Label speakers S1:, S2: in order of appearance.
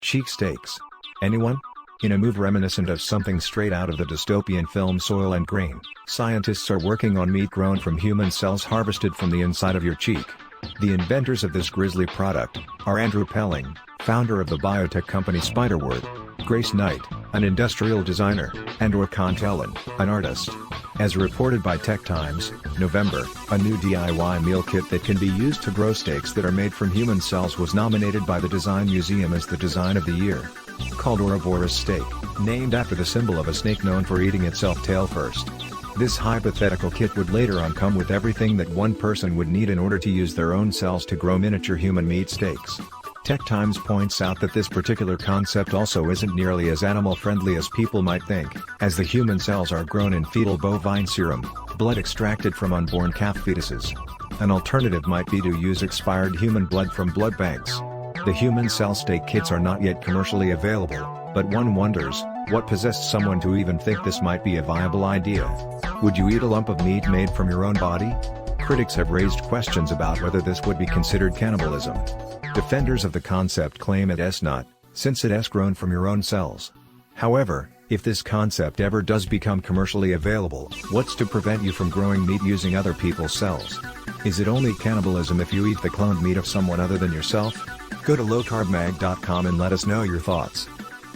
S1: Cheek steaks. Anyone? In a move reminiscent of something straight out of the dystopian film Soylent Green, scientists are working on meat grown from human cells harvested from the inside of your cheek. The inventors of this grisly product are Andrew Pelling, founder of the biotech company Spiderwort, Grace Knight, an industrial designer, and Orkan Telhan, an artist. As reported by Tech Times, November, a new DIY meal kit that can be used to grow steaks that are made from human cells was nominated by the Design Museum as the Design of the Year. Called Ouroboros Steak, named after the symbol of a snake known for eating itself tail first. This hypothetical kit would later on come with everything that one person would need in order to use their own cells to grow miniature human meat steaks. Tech Times points out that this particular concept also isn't nearly as animal-friendly as people might think, as the human cells are grown in fetal bovine serum, blood extracted from unborn calf fetuses. An alternative might be to use expired human blood from blood banks. The human cell steak kits are not yet commercially available, but one wonders, what possessed someone to even think this might be a viable idea? Would you eat a lump of meat made from your own body? Critics have raised questions about whether this would be considered cannibalism. Defenders of the concept claim it's not, since it's grown from your own cells. However, if this concept ever does become commercially available, what's to prevent you from growing meat using other people's cells? Is it only cannibalism if you eat the cloned meat of someone other than yourself? Go to lowcarbmag.com and let us know your thoughts.